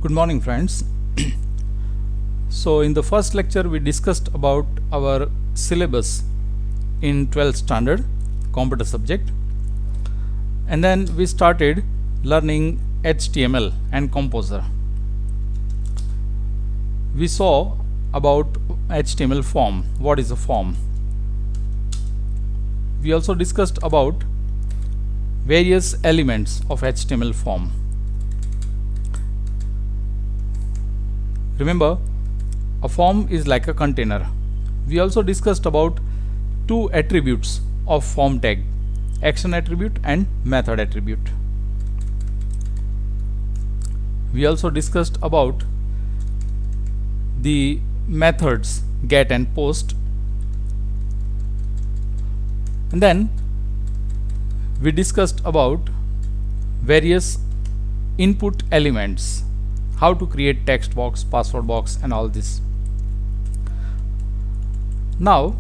Good morning, friends. So in the first lecture we discussed about our syllabus in 12th standard computer subject, and then we started learning HTML and Composer. We saw about HTML form. What is a form? We also discussed about various elements of HTML form. Remember, a form is like a container. We also discussed about two attributes of form tag: action attribute and method attribute. We also discussed about the methods get and post, and then we discussed about various input elements, how to create text box, password box, and all this. Now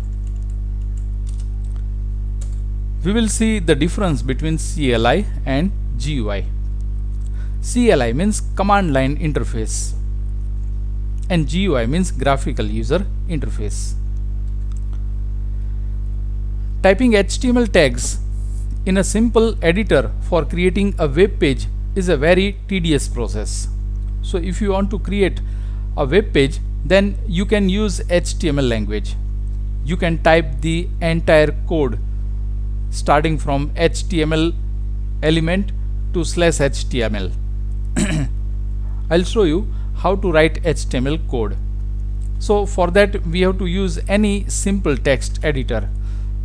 we will see the difference between CLI and GUI. CLI means command line interface and GUI means graphical user interface. Typing HTML tags in a simple editor for creating a web page is a very tedious process. So if you want to create a web page, then you can use HTML language. You can type the entire code starting from HTML element to /HTML. I'll show you how to write HTML code. So for that we have to use any simple text editor.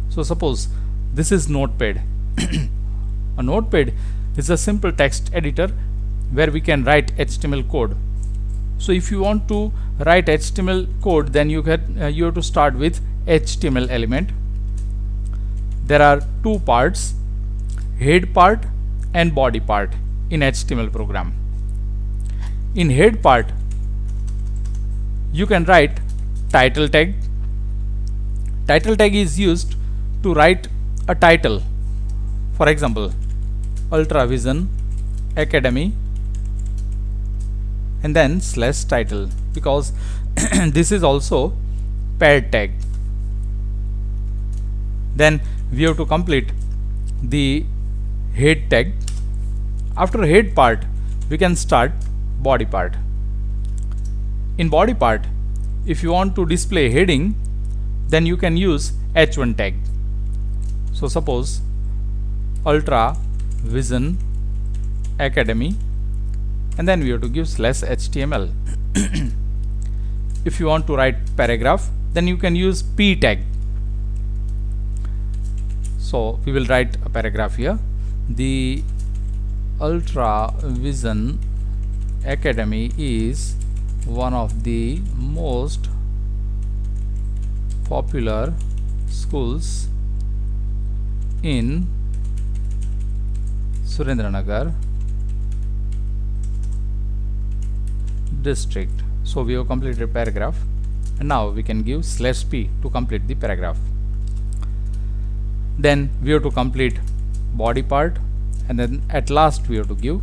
So suppose this is Notepad. A Notepad is a simple text editor where we can write HTML code. So if you want to write HTML code, then you have to start with HTML element. There are two parts, head part and body part in HTML program. In head part you can write title tag. Title tag is used to write a title. For example, Ultravision Academy, and then /title, because this is also paired tag. Then we have to complete the head tag. After head part we can start body part. In body part, if you want to display heading, then you can use h1 tag. So suppose Ultravision Academy, and then we have to give /HTML. If you want to write paragraph, then you can use p tag. So we will write a paragraph here. The Ultravision Academy is one of the most popular schools in Surendranagar district. So we have completed a paragraph, and now we can give /p to complete the paragraph. Then we have to complete body part, and then at last we have to give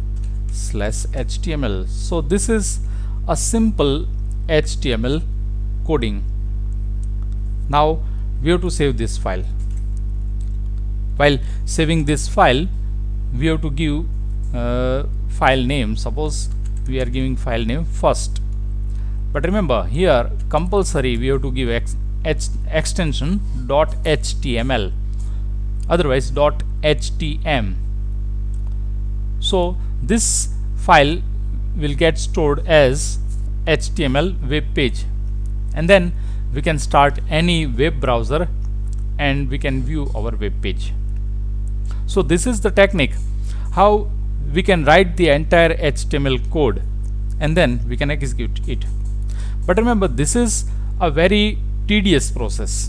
/HTML. So this is a simple HTML coding. Now we have to save this file. While saving this file, we have to give file name. Suppose we are giving file name first, but remember here compulsory we have to give extension .html, otherwise .htm. So this file will get stored as HTML web page, and then we can start any web browser and we can view our web page. So this is the technique how we can write the entire HTML code and then we can execute it. But remember, this is a very tedious process.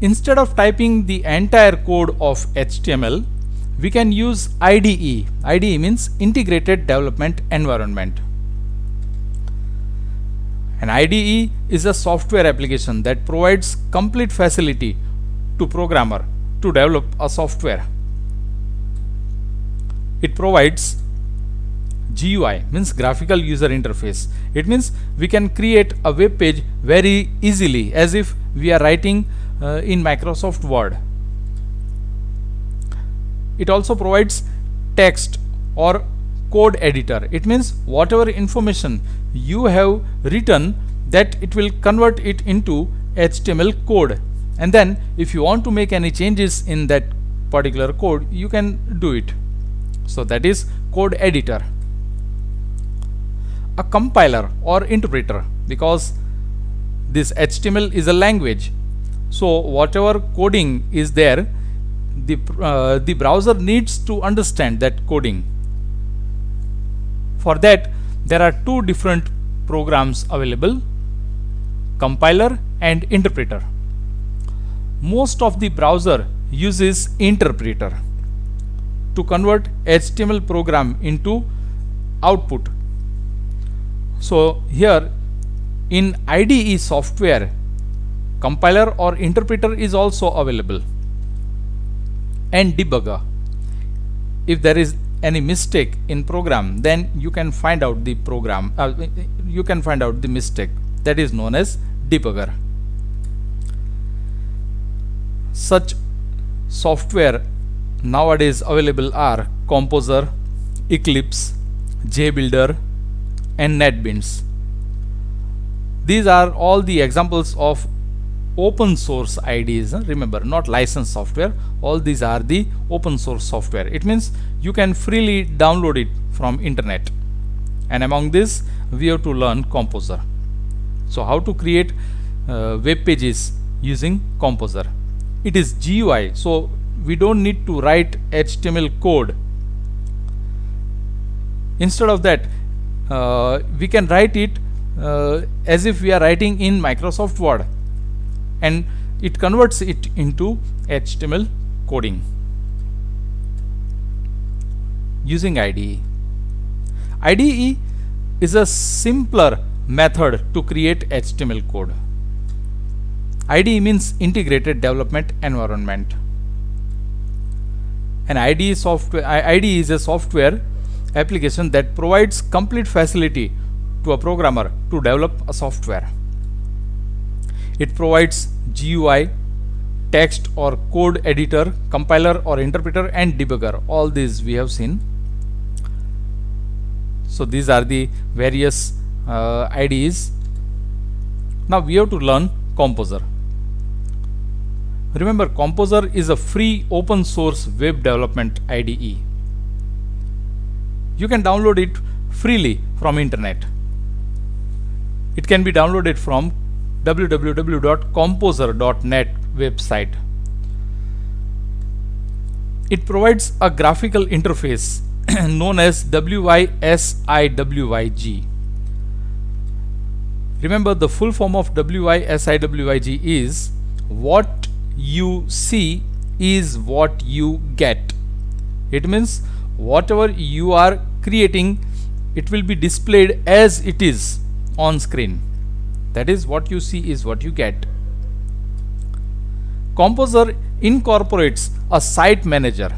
Instead of typing the entire code of HTML, we can use IDE. IDE means Integrated Development Environment. An IDE is a software application that provides complete facility to programmer to develop a software. It provides GUI means graphical user interface. It means we can create a web page very easily as if we are writing in Microsoft Word. It also provides text or code editor. It means whatever information you have written, that it will convert it into HTML code, and then if you want to make any changes in that particular code, you can do it. So that is code editor. A compiler or interpreter, because this HTML is a language, so whatever coding is there, the browser needs to understand that coding. For that, there are two different programs available: compiler and interpreter. Most of the browser uses interpreter to convert HTML program into output. So here in IDE software, compiler or interpreter is also available, and debugger. If there is any mistake in program, then you can find out the program, you can find out the mistake. That is known as debugger. Such software nowadays available are Composer, Eclipse, JBuilder, and NetBeans. These are all the examples of open source IDEs. Remember, not licensed software. All these are the open source software. It means you can freely download it from internet. And among this, we have to learn Composer. So how to create web pages using Composer? It is GUI, so we don't need to write HTML code. Instead of that, we can write it as if we are writing in Microsoft Word, and it converts it into HTML coding using IDE. IDE is a simpler method to create HTML code. IDE means Integrated Development Environment. An IDE is a software application that provides complete facility to a programmer to develop a software. It provides GUI, text or code editor, compiler or interpreter, and debugger. All these we have seen. So these are the various IDEs. Now we have to learn Composer. Remember, Composer is a free open source web development IDE. You can download it freely from internet. It can be downloaded from www.composer.net website. It provides a graphical interface known as WYSIWYG. Remember, the full form of WYSIWYG is what you see is what you get. It means whatever you are creating, it will be displayed as it is on screen. That is, what you see is what you get. Composer incorporates a site manager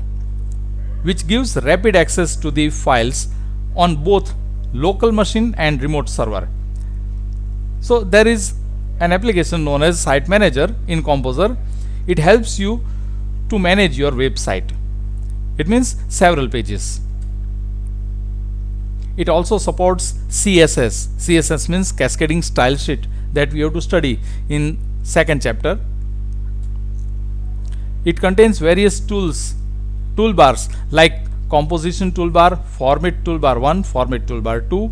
which gives rapid access to the files on both local machine and remote server. So there is an application known as Site Manager in Composer. It helps you to manage your website. It means several pages. It also supports CSS. CSS means Cascading Style Sheet, that we have to study in second chapter. It contains various toolbars like Composition Toolbar, Format Toolbar 1, Format Toolbar 2,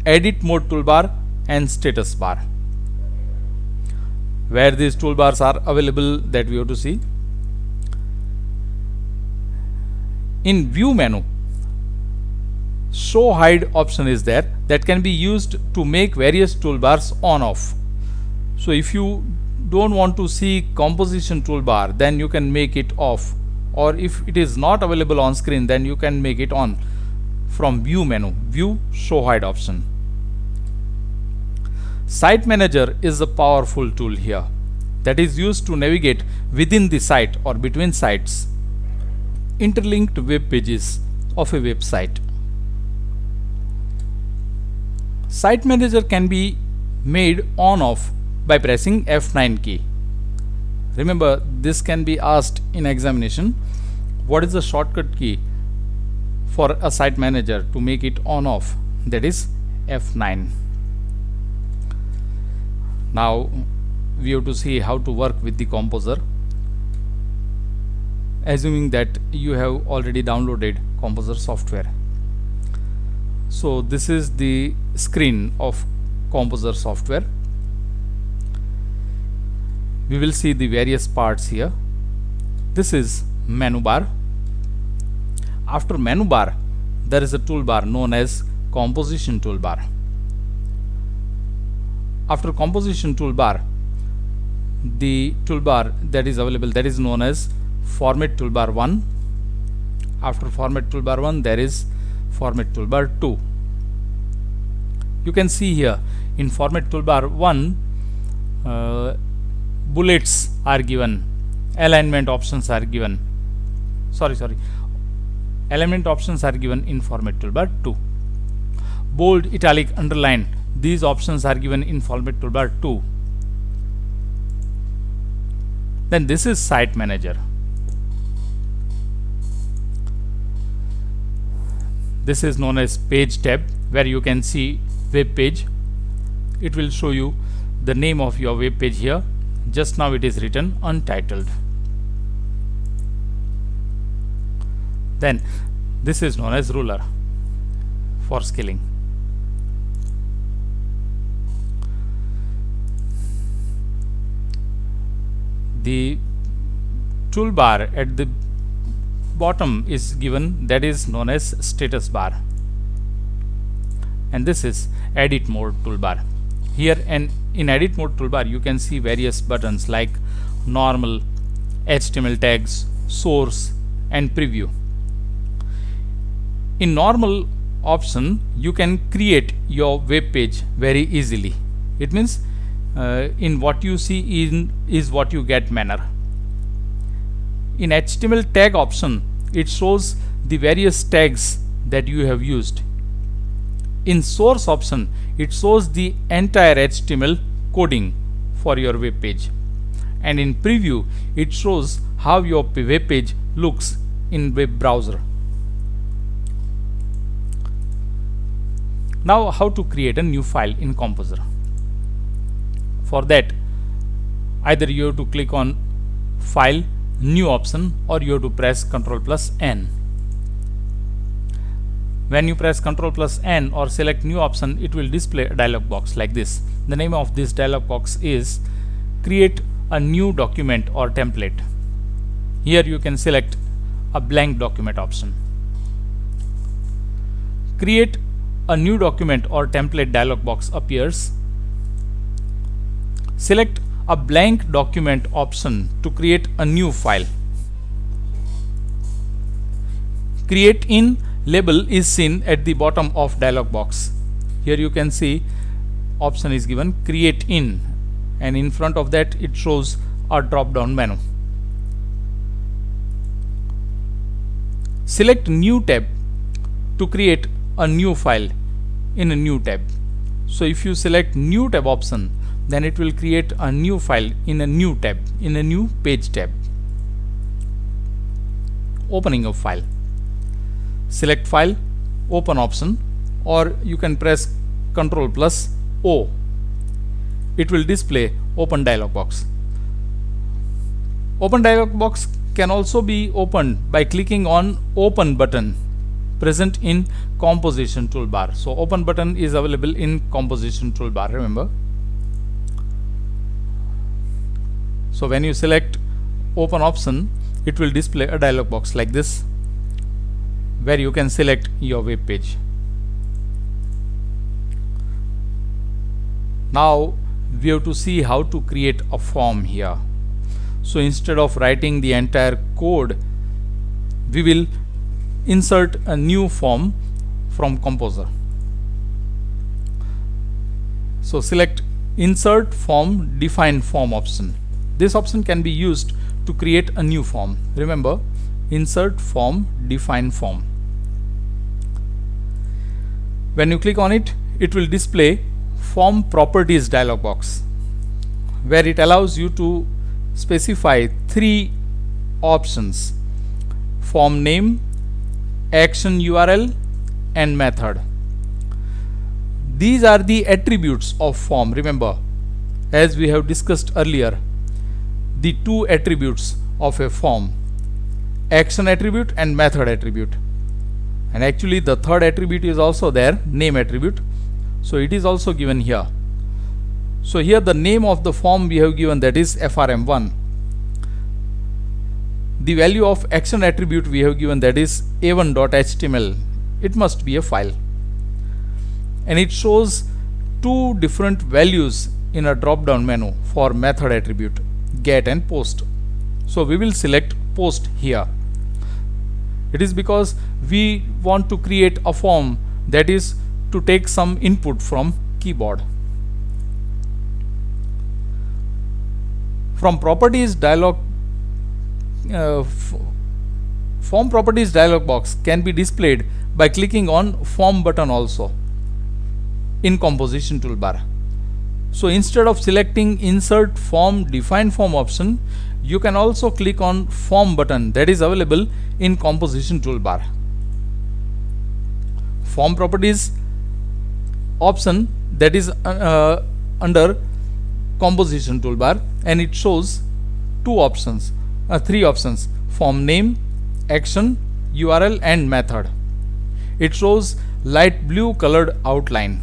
Edit Mode Toolbar, and Status Bar. Where these toolbars are available, that we have to see. In View menu, Show Hide option is there that can be used to make various toolbars on off. So if you don't want to see Composition Toolbar, then you can make it off, or if it is not available on screen, then you can make it on from View menu, View Show Hide option. Site Manager is a powerful tool here that is used to navigate within the site or between sites, interlinked web pages of a website. Site Manager can be made on off by pressing F9 key. Remember, this can be asked in examination. What is the shortcut key for a Site Manager to make it on off? That is F9. Now we have to see how to work with the Composer, assuming that you have already downloaded Composer software. So this is the screen of Composer software. We will see the various parts here. This is menu bar. After menu bar, there is a toolbar known as Composition toolbar. After Composition toolbar, the toolbar that is available, that is known as Format toolbar 1. After Format toolbar 1, there is Format toolbar 2. You can see here in Format toolbar 1, bullets are given, alignment options are given. Alignment options are given in Format toolbar 2. Bold, italic, underline, these options are given in Format toolbar 2. Then this is Site Manager. This is known as Page tab, where you can see web page. It will show you the name of your web page here. Just now it is written untitled. Then this is known as ruler for scaling. The toolbar at the bottom is given, that is known as status bar, and this is edit mode toolbar. Here and in edit mode toolbar you can see various buttons like normal, HTML tags, source and preview. In normal option you can create your web page very easily. It means in what you see is what you get manner. In HTML tag option, it shows the various tags that you have used. In source option, it shows the entire HTML coding for your web page. And in preview, it shows how your web page looks in web browser. Now how to create a new file in Composer. For that, either you have to click on File, New option, or you have to press Ctrl+N. When you press Ctrl+N or select New option, it will display a dialog box like this. The name of this dialog box is Create a New Document or Template. Here you can select a blank document option. Create a New Document or Template dialog box appears. Select a blank document option to create a new file. Create in label is seen at the bottom of dialog box. Here you can see option is given create in, and in front of that it shows a drop down menu. Select new tab to create a new file in a new tab. So if you select new tab option, then it will create a new file in a new tab, in a new page tab. Opening of file. Select file, open option, or you can press Ctrl+O. It will display open dialog box. Open dialog box can also be opened by clicking on open button present in Composition toolbar. So open button is available in Composition toolbar, remember. So when you select open option, it will display a dialog box like this, where you can select your web page. Now we have to see how to create a form here. So instead of writing the entire code, we will insert a new form from Composer. So select Insert Form, Define Form option. This option can be used to create a new form. Remember, Insert Form, Define Form. When you click on it, it will display form properties dialog box, where it allows you to specify three options: form name, action URL, and method. These are the attributes of form. Remember, as we have discussed earlier, the two attributes of a form: action attribute and method attribute. And actually the third attribute is also there, name attribute. So it is also given here. So here the name of the form we have given, that is FRM1. The value of action attribute we have given, that is a1.html. It must be a file. And it shows two different values in a drop down menu for method attribute, get and post. So we will select post here. It is because we want to create a form that is to take some input from keyboard. From properties dialog, form properties dialog box can be displayed by clicking on form button also in composition toolbar. So instead of selecting insert form define form option, you can also click on form button that is available in composition toolbar. Form properties option that is under composition toolbar, and it shows three options: form name, action, URL, and method. It shows light blue colored outline.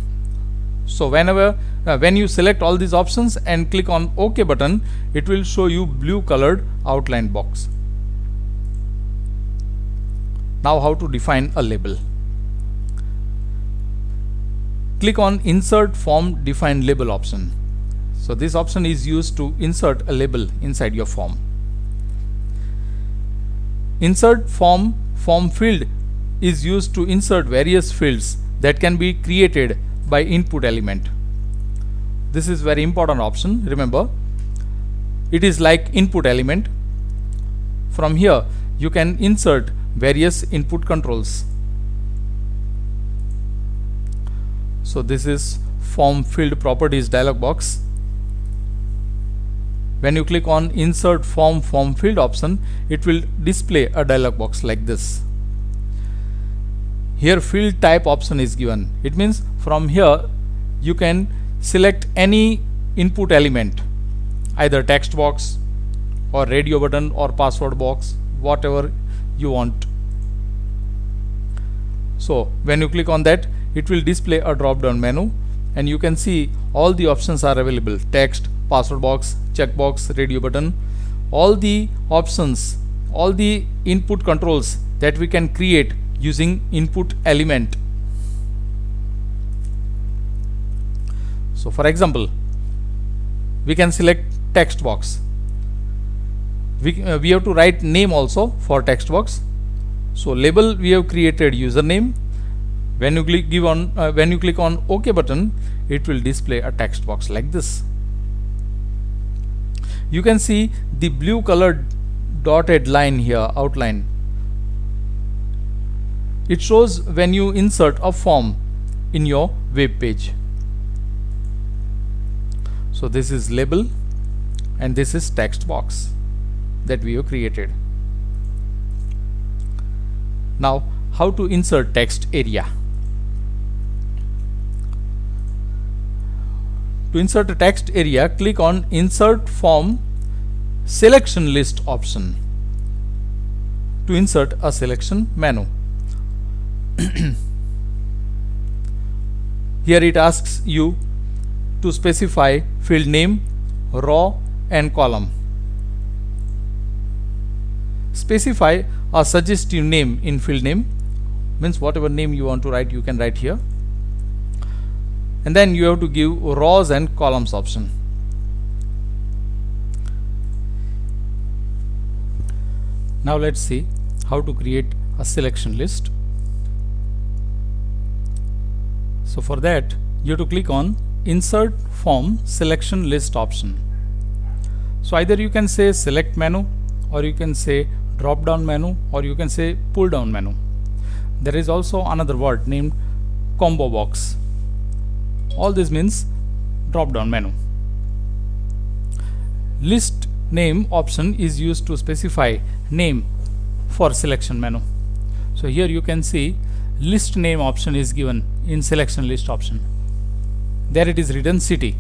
So whenever when you select all these options and click on OK button, it will show you blue colored outline box. Now how to define a label. Click on insert form define label option. So this option is used to insert a label inside your form. Insert form field is used to insert various fields that can be created by input element. This is very important option. Remember, it is like input element. From here you can insert various input controls. So this is form field properties dialog box. When you click on insert form field option, it will display a dialog box like this. Here field type option is given. It means from here you can select any input element, either text box or radio button or password box, whatever you want. So when you click on that, it will display a drop down menu, and you can see all the options are available: text, password box, checkbox, radio button. All the options, all the input controls that we can create using input element. So for example, we can select text box. We have to write name also for text box. So label we have created username. When you click on OK button, it will display a text box like this. You can see the blue colored dotted line here, outline. It shows when you insert a form in your web page. So this is label and this is text box that we have created. Now how to insert text area. To insert a text area, click on insert form selection list option to insert a selection menu. Here it asks you to specify field name, row and column. Specify a suggestive name in field name, means whatever name you want to write, you can write here. And then you have to give rows and columns option. Now let's see how to create a selection list. So for that, you have to click on insert form selection list option. So either you can say select menu, or you can say drop down menu, or you can say pull down menu. There is also another word named combo box. All this means drop down menu. List name option is used to specify name for selection menu. So here you can see list name option is given in selection list option. There it is written city.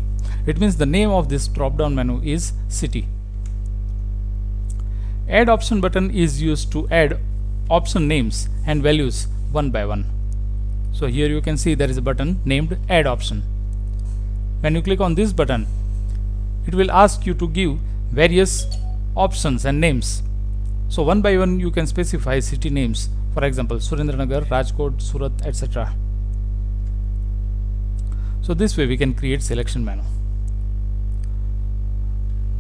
It means the name of this drop down menu is city. Add option button is used to add option names and values one by one. So here you can see there is a button named add option. When you click on this button, it will ask you to give various options and names. So one by one you can specify city names, for example Surendranagar, Rajkot, Surat, etc. So this way we can create selection menu.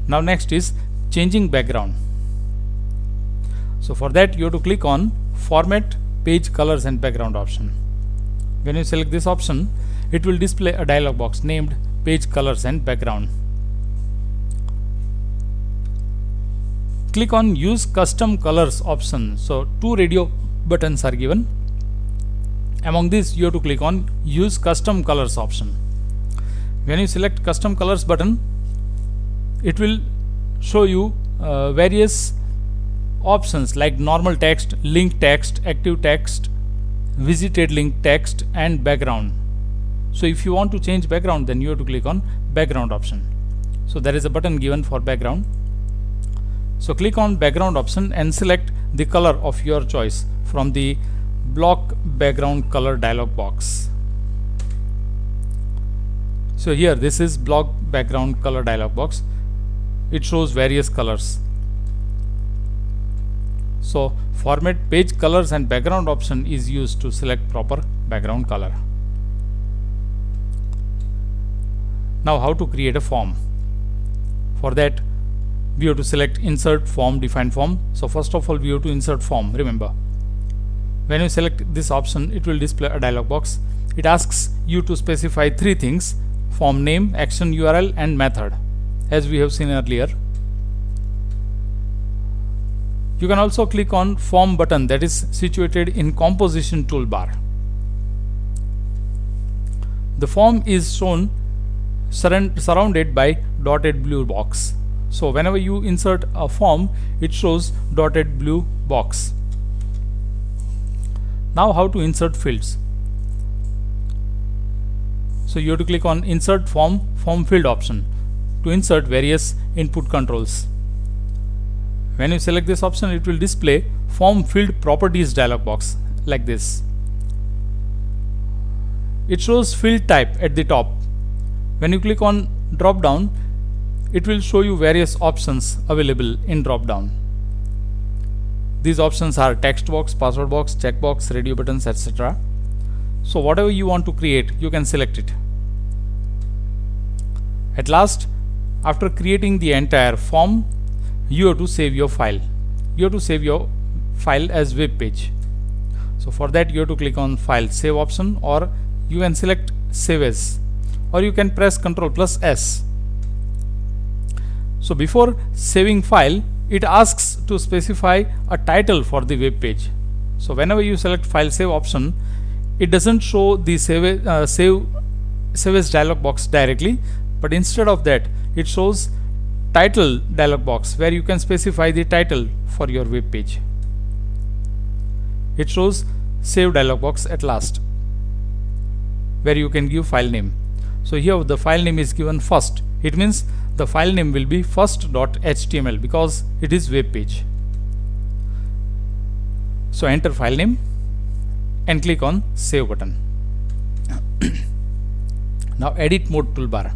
Now next is changing background. So for that you have to click on format, page colors and background option. When you select this option, it will display a dialog box named page colors and background. Click on use custom colors option. So two radio buttons are given. Among these you have to click on use custom colors option. When you select custom colors button, it will show you various options like normal text, link text, active text, visited link text and background. So if you want to change background, then you have to click on background option. So there is a button given for background. So click on background option and select the color of your choice from the block background color dialog box. So here this is block background color dialog box. It shows various colors. So format, page colors and background option is used to select proper background color. Now how to create a form? For that we have to select insert form, define form. So first of all we have to insert form, remember. When you select this option, it will display a dialog box. It asks you to specify three things: form name, action URL and method, as we have seen earlier. You can also click on form button that is situated in composition toolbar. The form is shown surrounded by dotted blue box. So whenever you insert a form, it shows dotted blue box. Now how to insert fields? So you have to click on insert form field option to insert various input controls. When you select this option, it will display form field properties dialog box like this. It shows field type at the top. When you click on drop down, it will show you various options available in drop down. These options are text box, password box, checkbox, radio buttons, etc. So whatever you want to create, you can select it. At last, after creating the entire form, you have to save your file. You have to save your file as web page. So for that you have to click on file save option, or you can select save as, or you can press Ctrl+S. So before saving file, it asks to specify a title for the web page. So whenever you select file save option, it doesn't show the save as dialog box directly, but instead of that it shows title dialog box where you can specify the title for your web page. It shows save dialog box at last where you can give file name. So here the file name is given first. It means the file name will be first.html because it is web page. So enter file name and click on save button. Now edit mode toolbar.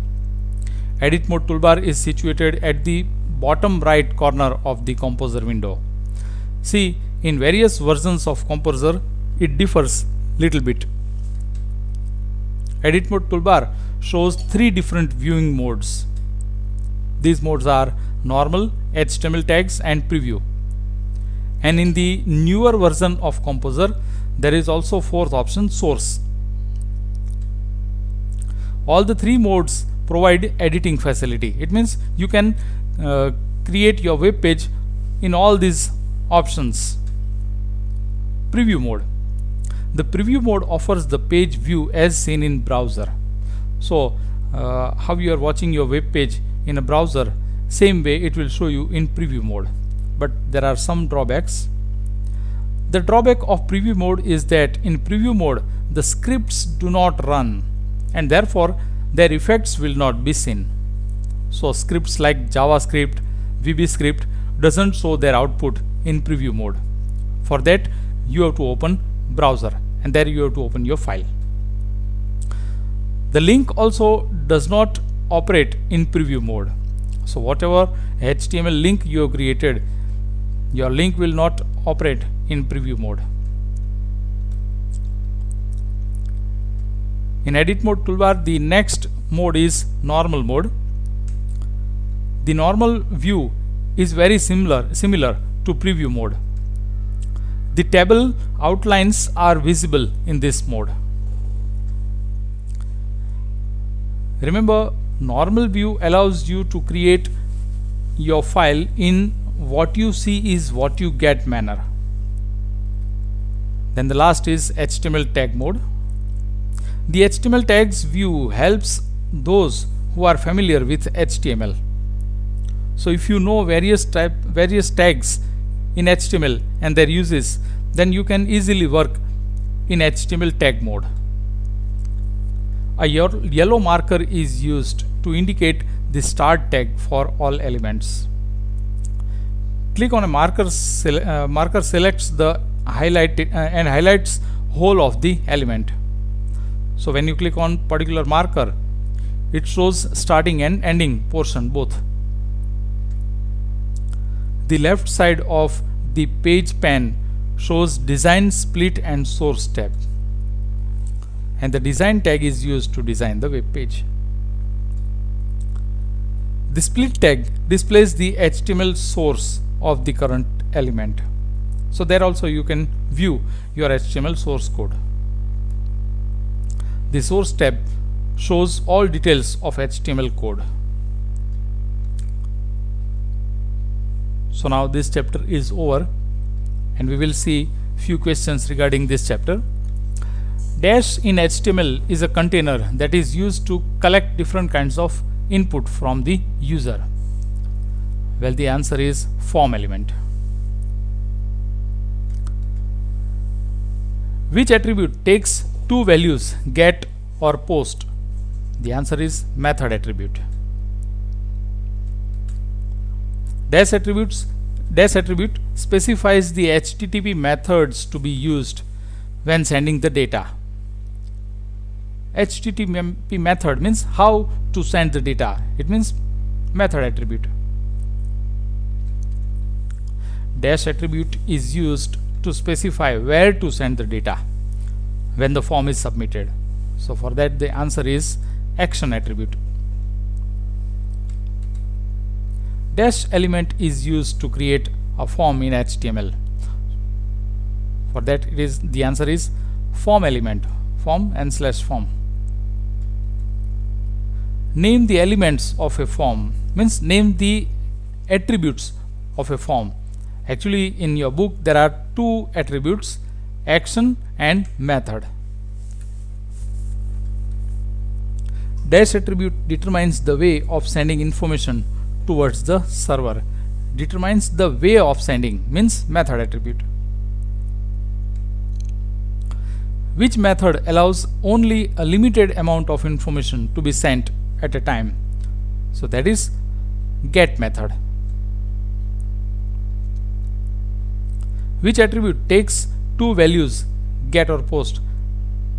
Edit mode toolbar is situated at the bottom right corner of the Composer window. See, in various versions of Composer, it differs little bit. Edit mode toolbar shows three different viewing modes. These modes are normal, HTML tags and preview. And in the newer version of Composer, there is also fourth option, source. All the three modes provide editing facility. It means you can create your web page in all these options. Preview mode. The preview mode offers the page view as seen in browser. So how you are watching your web page in a browser, same way it will show you in preview mode. But there are some drawbacks. The drawback of preview mode is that in preview mode the scripts do not run, and therefore their effects will not be seen. So scripts like JavaScript, VBScript doesn't show their output in preview mode. For that you have to open browser, and there you have to open your file. The link also does not operate in preview mode. So whatever HTML link you have created, your link will not operate in preview mode. In edit mode toolbar, the next mode is normal mode. The normal view is very similar to preview mode. The table outlines are visible in this mode. Remember, normal view allows you to create your file in what you see is what you get manner. Then the last is HTML tag mode. The HTML tags view helps those who are familiar with HTML. So if you know various tags in HTML and their uses, then you can easily work in HTML tag mode. A yellow marker is used to indicate the start tag for all elements. Click on a marker selects the highlight and highlights whole of the element. So when you click on particular marker, it shows starting and ending portion both. The left side of the page pane shows design, split and source tab, and the design tag is used to design the web page. The split tag displays the HTML source of the current element. So there also you can view your HTML source code. The source tab shows all details of HTML code. So now this chapter is over, and we will see few questions regarding this chapter. Dash in HTML is a container that is used to collect different kinds of input from the user. Well, the answer is form element. Which attribute takes two values, get or post? The answer is method attribute. Dash attribute specifies the HTTP methods to be used when sending the data. HTTP method means how to send the data. It means method attribute. Dash attribute is used to specify where to send the data when the form is submitted. So for that the answer is action attribute. Dash element is used to create a form in HTML. For that the answer is form element, form and slash form. Name the elements of a form means name the attributes of a form. Actually in your book there are two attributes, action and method. Dash attribute determines the way of sending information towards the server. Determines the way of sending means method attribute. Which method allows only a limited amount of information to be sent at a time? So that is get method. Which attribute takes two values, get or post?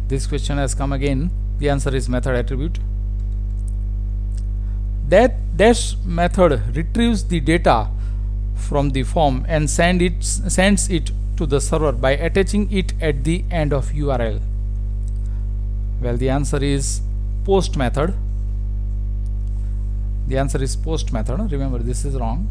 This question has come again. The answer is method attribute. That dash method retrieves the data from the form and sends it to the server by attaching it at the end of URL. Well, the answer is post method. The answer is post method. Remember, this is wrong.